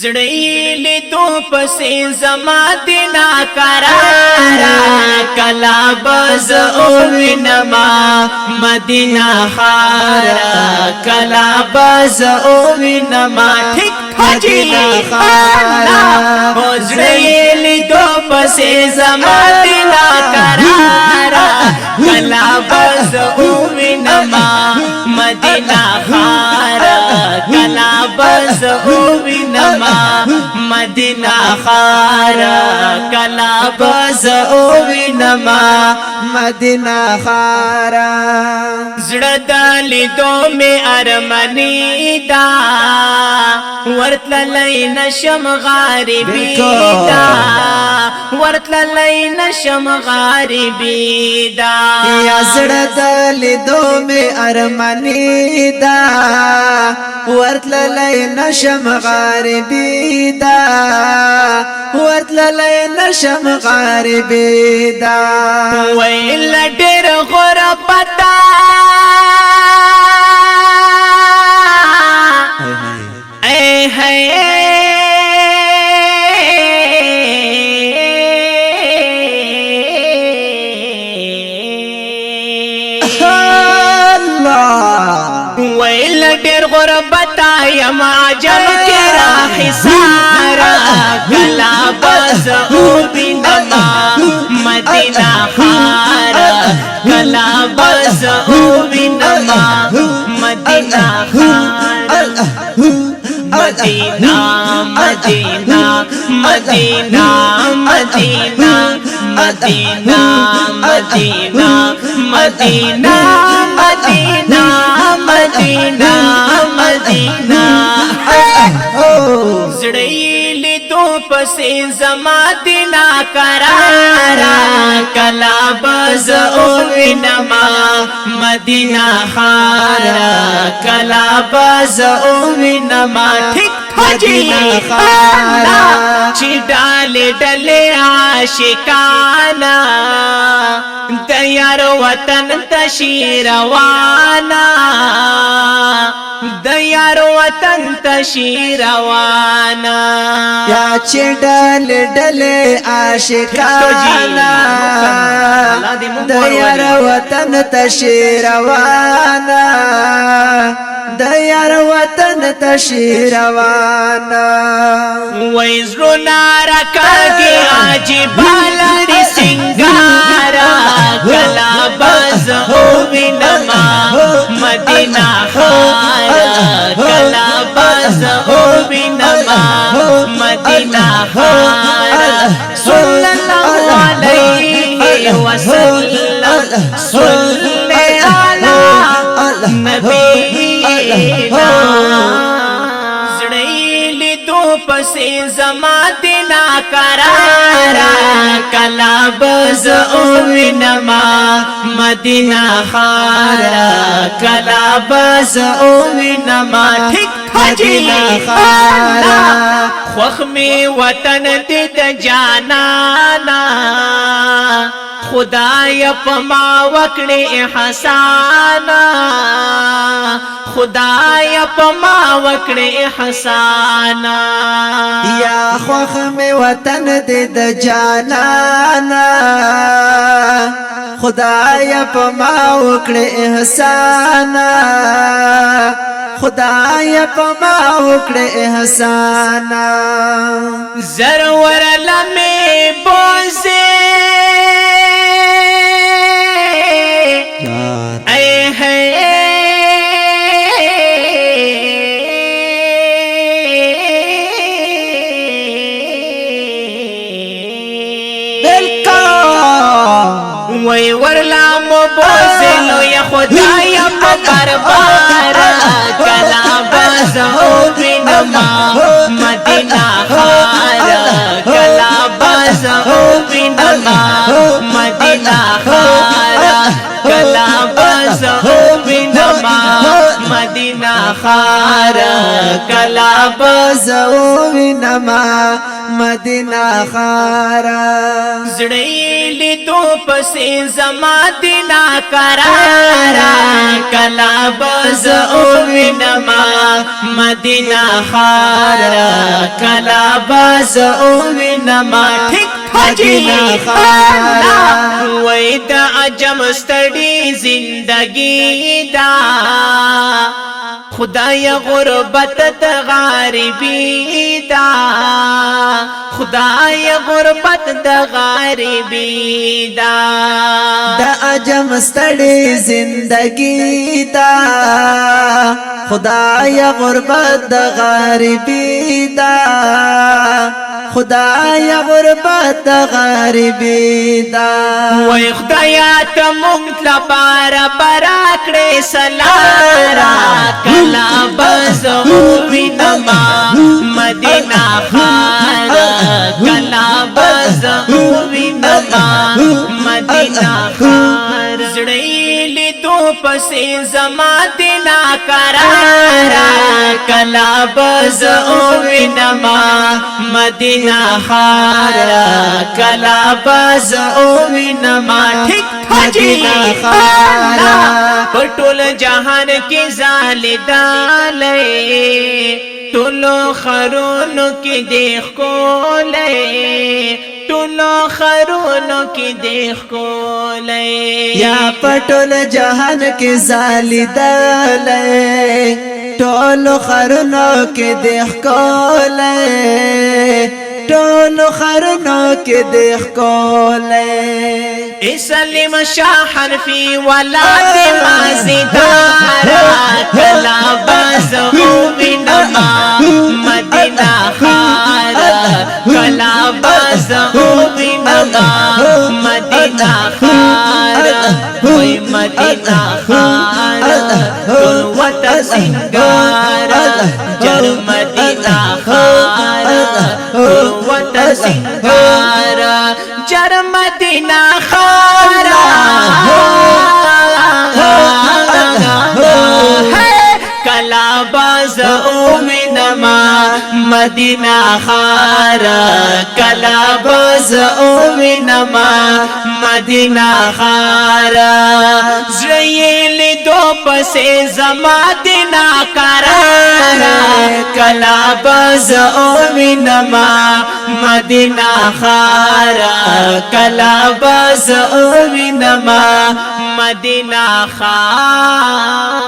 زړی لیدو پسې زما دینا قرارا کلا بز او وینما مدینہ خارا کلا بز او وینما ٹھیک مدینہ خارا زړی لیدو پسې زما دینا قرارا کلا بز او وینما مدینہ خارا کلا بز او وینما مدینہ خارا کلا بز او وینما مدینہ خارا زړه د لیدو مې ارمنی دا ورتللی نشم غریبی دا ورتللی نشم غریبی دا یا زړه د لیدو مې ارمنی دا ورتللی نشم غریبی دا ورتللی نشم غریبی دا ویل ډېر غربتا اے ہے ویل ډېر غربتا یم عجب کې راخي سارا کلا بز او وینما مدینہ خارا کلا بز او وینما مدینہ خارا مدینہ مدینہ مدینہ مدینہ مدینہ مدینہ مدینہ مدینہ مدینہ مدینہ زړی لیدو پسې زما دینا قرارا کلا بز او وینما مدینہ خارا کلا بز او وینما ٹھیک مدینہ خارا چی ڈالے ڈلے عاشقانا دیار وطن تشیروانا دیار وطن تشیروانا یا چې ډل ډل عاشقانا دیار وطن تشیروانا دیار وطن تشیروانا ویزرو نارا کاگی عجیب لڑی سنگارا کلا بز او وینما مدینہ خارا کلا بز او وینما مدینہ خارا صلی اللہ علیہ وسلم صلی علی نبینا زړی لیدو پسې زما دینا قرارا کلا بز او وینما مدینہ خارا کلا بز او وینما ٹھیک مدینہ خارا خوخ می وطن دی د جانانا خدای پما وکړې احسانا خدای پما وکړې احسانا یا خوخ می وطن دې د جانانا خدای پما وکړې احسانا خدای پما وکړې احسانا زرور لمه بوزه وی ورلا مبوزلو یا خدای پا بربارا کلا بز او وینما مدینہ خارا کلا بز او وینما مدینہ خارا کلا بز او وینما مدینہ خارا خارا کلا بزو وینما مدینہ خارا زړی لیدو پسې زما دینا قرارا کلا بزو وینما مدینہ خارا کلا بزو وینما ٹھیک مدینہ خارا وای د عجم ستړي زندگی دا خدای غربت د غریبی دا خدای غربت د غریبی دا دا عجم ستړي زندگی دا خدای غربت د غریبی دا خدای غربت د غریبی دا وای خدایا ته مونږ لپاره براکړې سلارا کلا بزو وینما مدینہ خارا کلا بزو وینما مدینہ خار زړی لیدو پسې زما دینا قرارا کلا بزو وینما مدینہ خارا کلا بزو وینما ٹھیک مدینہ خارا پټول جهان کې زالدالې ټولو خرونو کې دیخ کولې ټولو خرونو کې دیخ کولې یا پټول جهان کې زالیدلې ټولو خرونو کې دیخ کولې ټولو خرونو کې دیخ کولې اسلم شاه حرفي ولاد مازیدارا کلا بزو وینما مدینہ خارا کلا بزو وینما مدینہ خارا وای مدینہ خارا قوت سنگارا جر مدینہ خارا قوت سنگارا جر مدینہ خارا کلا بزو وینما مدینہ خارا کلا بزو وینما مدینہ خارا زړی لیدو پسې زما دینا قرارا کلا بزو وینما مدینہ خارا کلا بزو وینما مدینہ خارا